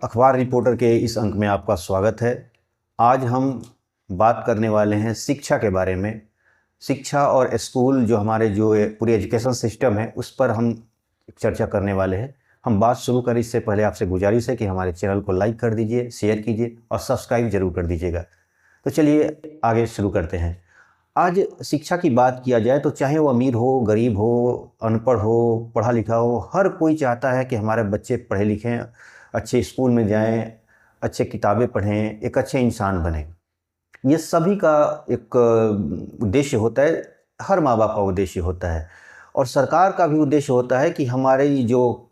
अखबार रिपोर्टर के इस अंक में आपका स्वागत है। आज हम बात करने वाले हैं शिक्षा के बारे में। शिक्षा और स्कूल जो हमारे जो पूरी एजुकेशन सिस्टम है उस पर हम चर्चा करने वाले हैं। हम बात शुरू करें इससे पहले आपसे गुजारिश है कि हमारे चैनल को लाइक कर दीजिए, शेयर कीजिए और सब्सक्राइब जरूर कर दीजिएगा। तो चलिए आगे शुरू करते हैं। आज शिक्षा की बात किया जाए तो चाहे वो अमीर हो, गरीब हो, अनपढ़ हो, पढ़ा लिखा हो, हर कोई चाहता है कि हमारे बच्चे पढ़े लिखें, अच्छे स्कूल में जाएं, अच्छे किताबें पढ़ें, एक अच्छे इंसान बने। ये सभी का एक उद्देश्य होता है, हर माँ बाप का उद्देश्य होता है और सरकार का भी उद्देश्य होता है कि हमारे जो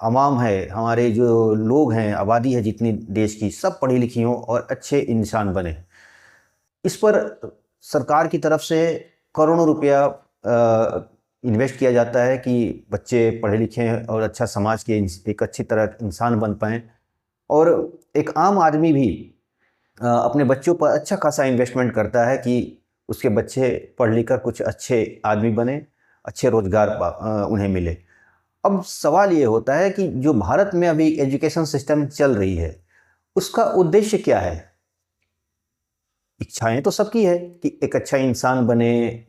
आवाम है, हमारे जो लोग हैं, आबादी है जितनी देश की, सब पढ़ी लिखी हों और अच्छे इंसान बने। इस पर सरकार की तरफ से करोड़ों रुपया इन्वेस्ट किया जाता है कि बच्चे पढ़े लिखे और अच्छा समाज के एक अच्छी तरह इंसान बन पाएँ। और एक आम आदमी भी अपने बच्चों पर अच्छा खासा इन्वेस्टमेंट करता है कि उसके बच्चे पढ़ लिख कर कुछ अच्छे आदमी बने, अच्छे रोजगार उन्हें मिले। अब सवाल ये होता है कि जो भारत में अभी एजुकेशन सिस्टम चल रही है उसका उद्देश्य क्या है? इच्छाएं तो सबकी है कि एक अच्छा इंसान बने,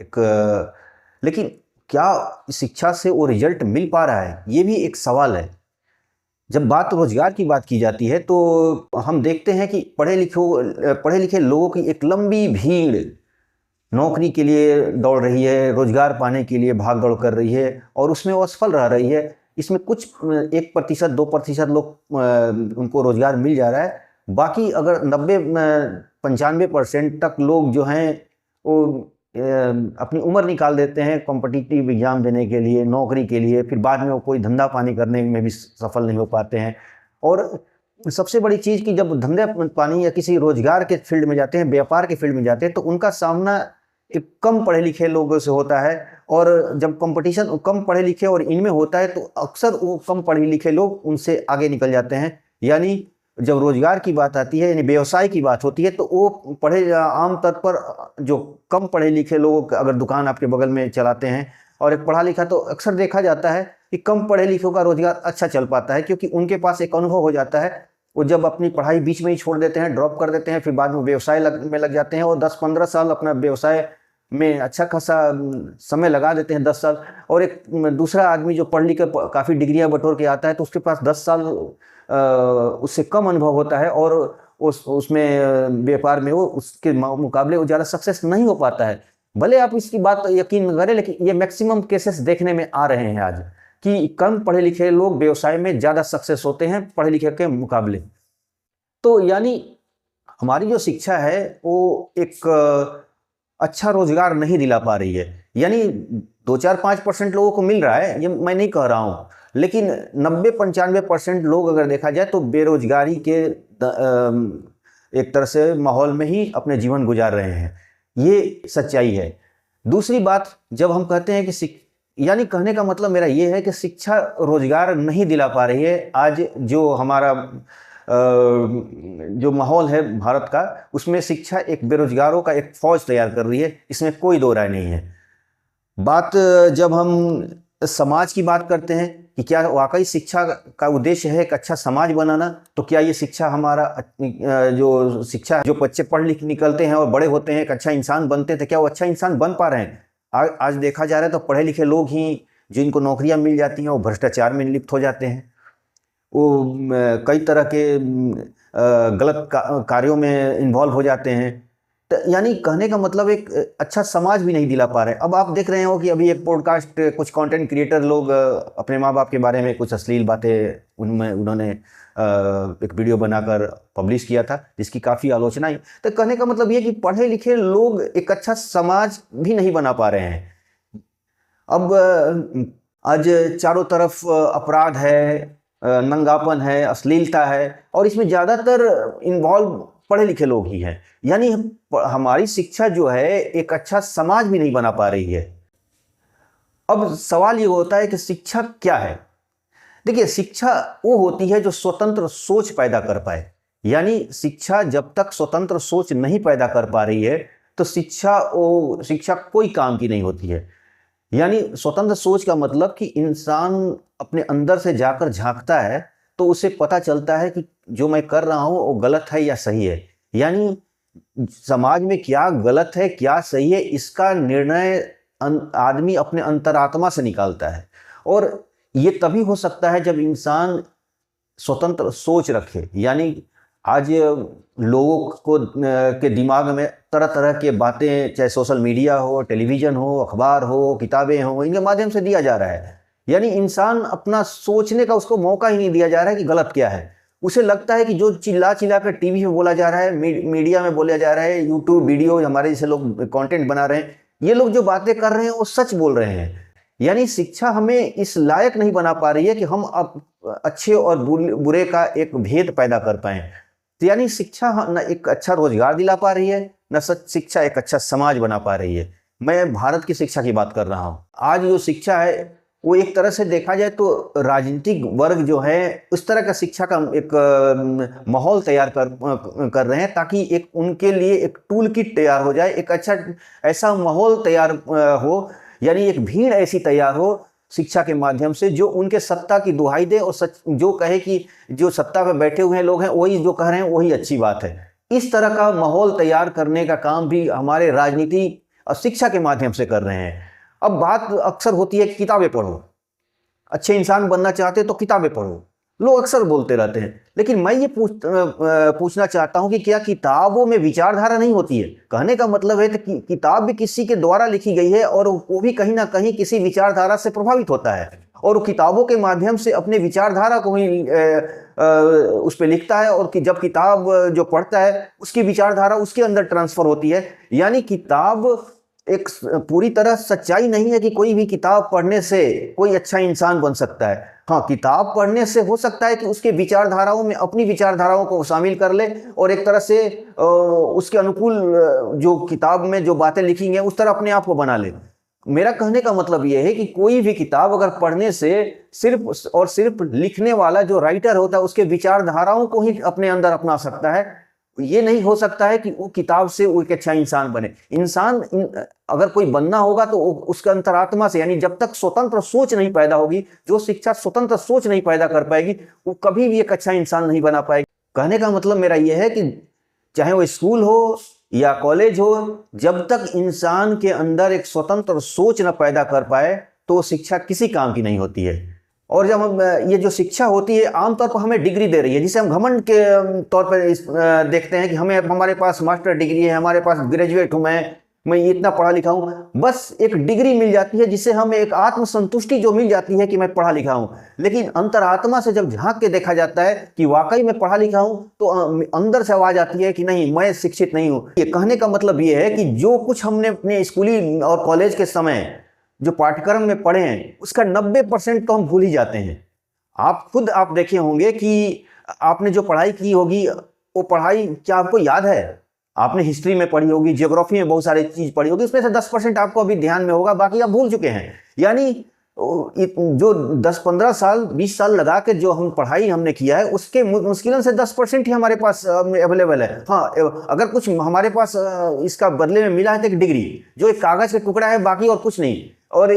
लेकिन क्या शिक्षा से वो रिजल्ट मिल पा रहा है? ये भी एक सवाल है। जब बात रोजगार की बात की जाती है तो हम देखते हैं कि पढ़े लिखे लोगों की एक लंबी भीड़ नौकरी के लिए दौड़ रही है, रोजगार पाने के लिए भाग दौड़ कर रही है और उसमें वो असफल रह रही है। इसमें कुछ 1% 2% लोग उनको रोजगार मिल जा रहा है। बाकी अगर 90-95% तक लोग जो हैं वो अपनी उम्र निकाल देते हैं कॉम्पिटिटिव एग्जाम देने के लिए, नौकरी के लिए, फिर बाद में वो कोई धंधा पानी करने में भी सफल नहीं हो पाते हैं। और सबसे बड़ी चीज़ कि जब धंधे पानी या किसी रोजगार के फील्ड में जाते हैं, व्यापार के फील्ड में जाते हैं, तो उनका सामना एक कम पढ़े लिखे लोगों से होता है। और जब कंपटीशन कम पढ़े लिखे और इनमें होता है तो अक्सर वो कम पढ़े लिखे लोग उनसे आगे निकल जाते हैं। यानी जब रोजगार की बात आती है, यानी व्यवसाय की बात होती है, तो वो आम तौर पर जो कम पढ़े लिखे लोग अगर दुकान आपके बगल में चलाते हैं और एक पढ़ा लिखा, तो अक्सर देखा जाता है कि कम पढ़े लिखों का रोजगार अच्छा चल पाता है क्योंकि उनके पास एक अनुभव हो जाता है। वो जब अपनी पढ़ाई बीच में ही छोड़ देते हैं, ड्रॉप कर देते हैं, फिर बाद में व्यवसाय में लग जाते हैं और 10-15 साल अपना व्यवसाय में अच्छा खासा समय लगा देते हैं, 10 साल। और एक दूसरा आदमी जो पढ़ लिख कर काफ़ी डिग्रियां बटोर के आता है तो उसके पास 10 साल उससे कम अनुभव होता है और उसमें व्यापार में वो उसके मुकाबले वो ज़्यादा सक्सेस नहीं हो पाता है। भले आप इसकी बात यकीन करें, लेकिन ये मैक्सिमम केसेस देखने में आ रहे हैं आज कि कम पढ़े लिखे लोग व्यवसाय में ज़्यादा सक्सेस होते हैं पढ़े लिखे के मुकाबले। तो यानी हमारी जो शिक्षा है वो एक अच्छा रोजगार नहीं दिला पा रही है। यानी 2-4-5% लोगों को मिल रहा है, ये मैं नहीं कह रहा हूँ, लेकिन 90-95% लोग अगर देखा जाए तो बेरोजगारी के एक तरह से माहौल में ही अपने जीवन गुजार रहे हैं। ये सच्चाई है। दूसरी बात, जब हम कहते हैं कि यानी कहने का मतलब मेरा ये है कि शिक्षा रोजगार नहीं दिला पा रही है। आज जो हमारा जो माहौल है भारत का, उसमें शिक्षा एक बेरोजगारों का एक फौज तैयार कर रही है, इसमें कोई दो राय नहीं है। बात जब हम समाज की बात करते हैं कि क्या वाकई शिक्षा का उद्देश्य है एक अच्छा समाज बनाना, तो क्या ये शिक्षा हमारा जो बच्चे पढ़ लिख निकलते हैं और बड़े होते हैं एक अच्छा इंसान बनते हैं, तो क्या वो अच्छा इंसान बन पा रहे हैं? आज देखा जा रहा है तो पढ़े लिखे लोग ही जिनको नौकरियां मिल जाती हैं वो भ्रष्टाचार में लिप्त हो जाते हैं। वो कई तरह के गलत कार्यों में इन्वॉल्व हो जाते हैं। तो यानी कहने का मतलब एक अच्छा समाज भी नहीं दिला पा रहे हैं। अब आप देख रहे हो कि अभी एक पॉडकास्ट कुछ कंटेंट क्रिएटर लोग अपने माँ बाप के बारे में कुछ अश्लील बातें उन्होंने एक वीडियो बनाकर पब्लिश किया था जिसकी काफ़ी आलोचना आई। तो कहने का मतलब ये कि पढ़े लिखे लोग एक अच्छा समाज भी नहीं बना पा रहे हैं। अब आज चारों तरफ अपराध है, नंगापन है, अश्लीलता है और इसमें ज़्यादातर इन्वॉल्व पढ़े लिखे लोग ही हैं। यानी हमारी शिक्षा जो है एक अच्छा समाज भी नहीं बना पा रही है। अब सवाल ये होता है कि शिक्षा क्या है? देखिए, शिक्षा वो होती है जो स्वतंत्र सोच पैदा कर पाए। यानी शिक्षा जब तक स्वतंत्र सोच नहीं पैदा कर पा रही है तो शिक्षा कोई काम की नहीं होती है। यानी स्वतंत्र सोच का मतलब कि इंसान अपने अंदर से जाकर झांकता है तो उसे पता चलता है कि जो मैं कर रहा हूँ वो गलत है या सही है। यानी समाज में क्या गलत है क्या सही है इसका निर्णय आदमी अपने अंतरात्मा से निकालता है। और ये तभी हो सकता है जब इंसान स्वतंत्र सोच रखे। यानी आज लोगों को के दिमाग में तरह तरह के बातें, चाहे सोशल मीडिया हो, टेलीविज़न हो, अखबार हो, किताबें हो, इनके माध्यम से दिया जा रहा है। यानी इंसान अपना सोचने का उसको मौका ही नहीं दिया जा रहा है कि गलत क्या है। उसे लगता है कि जो चिल्ला चिल्ला कर टीवी में बोला जा रहा है, मीडिया में बोला जा रहा है, यूट्यूब वीडियो हमारे जैसे लोग कंटेंट बना रहे हैं, ये लोग जो बातें कर रहे हैं वो सच बोल रहे हैं। यानी शिक्षा हमें इस लायक नहीं बना पा रही है कि हम अब अच्छे और बुरे का एक भेद पैदा कर पाएं। तो यानी शिक्षा न एक अच्छा रोजगार दिला पा रही है, न शिक्षा एक अच्छा समाज बना पा रही है। मैं भारत की शिक्षा की बात कर रहा हूँ। आज जो शिक्षा है वो एक तरह से देखा जाए तो राजनीतिक वर्ग जो है उस तरह का शिक्षा का एक माहौल तैयार कर रहे हैं ताकि एक उनके लिए एक टूल किट तैयार हो जाए, एक अच्छा ऐसा माहौल तैयार हो, यानी एक भीड़ ऐसी तैयार हो शिक्षा के माध्यम से जो उनके सत्ता की दुहाई दे और सच जो कहे कि जो सत्ता पे बैठे हुए लोग हैं वही जो कह रहे हैं वही अच्छी बात है। इस तरह का माहौल तैयार करने का काम भी हमारे राजनीति और शिक्षा के माध्यम से कर रहे हैं। अब बात अक्सर होती है कि किताबें पढ़ो, अच्छे इंसान बनना चाहते तो किताबें पढ़ो, लोग अक्सर बोलते रहते हैं। लेकिन मैं ये पूछना चाहता हूं कि क्या किताबों में विचारधारा नहीं होती है? कहने का मतलब है कि किताब भी किसी के द्वारा लिखी गई है और वो भी कहीं ना कहीं किसी विचारधारा से प्रभावित होता है और किताबों के माध्यम से अपने विचारधारा को ही उस पर लिखता है और कि जब किताब जो पढ़ता है उसकी विचारधारा उसके अंदर ट्रांसफर होती है। यानी किताब एक पूरी तरह सच्चाई नहीं है कि कोई भी किताब पढ़ने से कोई अच्छा इंसान बन सकता है। हाँ, किताब पढ़ने से हो सकता है कि उसके विचारधाराओं में अपनी विचारधाराओं को शामिल कर ले और एक तरह से उसके अनुकूल जो किताब में जो बातें लिखी हैं उस तरह अपने आप को बना ले। मेरा कहने का मतलब यह है कि कोई भी किताब अगर पढ़ने से सिर्फ और सिर्फ लिखने वाला जो राइटर होता है उसके विचारधाराओं को ही अपने अंदर अपना सकता है, ये नहीं हो सकता है कि वो किताब से वो एक अच्छा इंसान बने। अगर कोई बनना होगा तो उसके अंतरात्मा से, यानी जब तक स्वतंत्र सोच नहीं पैदा होगी, जो शिक्षा स्वतंत्र सोच नहीं पैदा कर पाएगी, वो कभी भी एक अच्छा इंसान नहीं बना पाएगी। कहने का मतलब मेरा यह है कि चाहे वो स्कूल हो या कॉलेज हो, जब तक इंसान के अंदर एक स्वतंत्र सोच न पैदा कर पाए तो शिक्षा किसी काम की नहीं होती है। और जब हम ये जो शिक्षा होती है आमतौर पर हमें डिग्री दे रही है, जिसे हम घमंड के तौर पर देखते हैं कि हमारे पास मास्टर डिग्री है, हमारे पास ग्रेजुएट हूँ, मैं इतना पढ़ा लिखा हूँ, बस एक डिग्री मिल जाती है जिससे हमें एक आत्मसंतुष्टि जो मिल जाती है कि मैं पढ़ा लिखा हूँ। लेकिन अंतरात्मा से जब झांक के देखा जाता है कि वाकई मैं पढ़ा लिखा हूँ तो अंदर से आवाज आती है कि नहीं, मैं शिक्षित नहीं हूँ। ये कहने का मतलब ये है कि जो कुछ हमने अपने स्कूली और कॉलेज के समय जो पाठ्यक्रम में पढ़े हैं उसका 90% तो हम भूल ही जाते हैं। आप देखे होंगे कि आपने जो पढ़ाई की होगी वो पढ़ाई क्या आपको याद है? आपने हिस्ट्री में पढ़ी होगी, ज्योग्राफी में बहुत सारी चीज पढ़ी होगी, उसमें से 10% आपको अभी ध्यान में होगा, बाकी आप भूल चुके हैं। यानी जो 10-15 साल 20 साल लगा के जो पढ़ाई हमने किया है उसके मुश्किल से 10% ही हमारे पास अवेलेबल है। हाँ, अगर कुछ हमारे पास इसका बदले में मिला है तो एक डिग्री, जो एक कागज का टुकड़ा है, बाकी और कुछ नहीं। और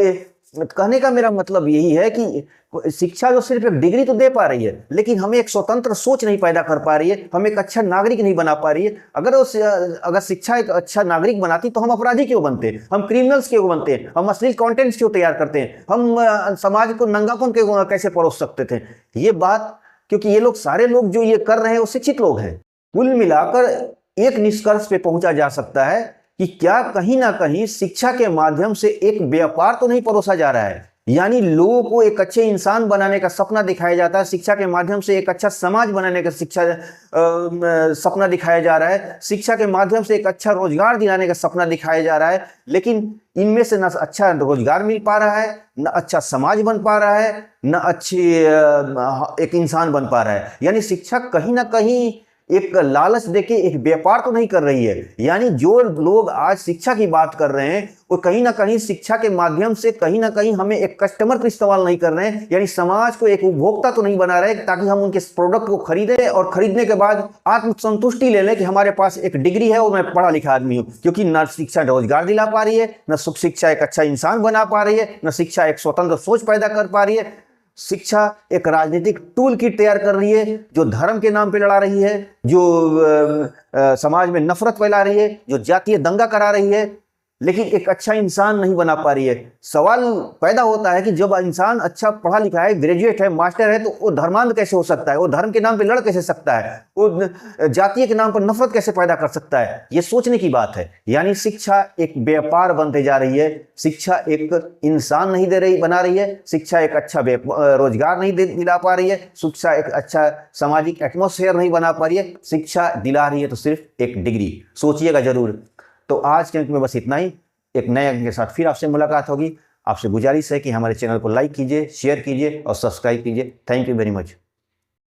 कहने का मेरा मतलब यही है कि शिक्षा जो सिर्फ एक डिग्री तो दे पा रही है लेकिन हमें एक स्वतंत्र सोच नहीं पैदा कर पा रही है, हमें एक अच्छा नागरिक नहीं बना पा रही है। अगर शिक्षा एक अच्छा नागरिक बनाती तो हम अपराधी क्यों बनते, हम क्रिमिनल्स क्यों बनते, हम अश्लील कंटेंट्स क्यों तैयार करते हैं, हम समाज को नंगापन कैसे परोस सकते थे। ये बात क्योंकि ये लोग सारे लोग जो ये कर रहे हैं वो शिक्षित लोग हैं। कुल मिलाकर एक निष्कर्ष पे पहुंचा जा सकता है कि क्या कहीं ना कहीं शिक्षा के माध्यम से एक व्यापार तो नहीं परोसा जा रहा है, यानी लोगों को एक अच्छे इंसान बनाने का सपना दिखाया जाता है, शिक्षा के माध्यम से एक अच्छा समाज बनाने का सपना दिखाया जा रहा है, शिक्षा के माध्यम से एक अच्छा रोजगार दिलाने का सपना दिखाया जा रहा है। लेकिन इनमें से न अच्छा रोजगार मिल पा रहा है, न अच्छा समाज बन पा रहा है, न अच्छे एक इंसान बन पा रहा है। यानी शिक्षा कहीं ना कहीं एक लालच देके एक व्यापार तो नहीं कर रही है। यानी जो लोग आज शिक्षा की बात कर रहे हैं वो कहीं ना कहीं शिक्षा के माध्यम से कहीं ना कहीं हमें एक कस्टमर का इस्तेमाल नहीं कर रहे हैं, यानी समाज को एक उपभोक्ता तो नहीं बना रहे ताकि हम उनके प्रोडक्ट को खरीदें और खरीदने के बाद आत्मसंतुष्टि ले लें कि हमारे पास एक डिग्री है और मैं पढ़ा लिखा आदमी हूँ। क्योंकि न शिक्षा रोजगार दिला पा रही है, न शिक्षा एक अच्छा इंसान बना पा रही है, न शिक्षा एक स्वतंत्र सोच पैदा कर पा रही है। शिक्षा एक राजनीतिक टूल किट तैयार कर रही है, जो धर्म के नाम पे लड़ा रही है, जो समाज में नफरत फैला रही है, जो जातीय दंगा करा रही है, लेकिन एक अच्छा इंसान नहीं बना पा रही है। सवाल पैदा होता है कि जब इंसान अच्छा पढ़ा लिखा है, ग्रेजुएट है, मास्टर है, तो वो धर्मांध कैसे हो सकता है? वो धर्म के नाम पे लड़ कैसे सकता है? वो जातीय के नाम पर नफरत कैसे पैदा कर सकता है? ये सोचने की बात है। यानी शिक्षा एक व्यापार बनते जा रही है। शिक्षा एक इंसान नहीं बना रही है। शिक्षा एक अच्छा रोजगार नहीं दिला पा रही है। शिक्षा एक अच्छा सामाजिक एटमोसफेयर नहीं बना पा रही है। शिक्षा दिला रही है तो सिर्फ एक डिग्री। सोचिएगा जरूर। तो आज के अंक में बस इतना ही। एक नए अंक के साथ फिर आपसे मुलाकात होगी। आपसे गुजारिश है कि हमारे चैनल को लाइक कीजिए, शेयर कीजिए और सब्सक्राइब कीजिए। Thank you very much.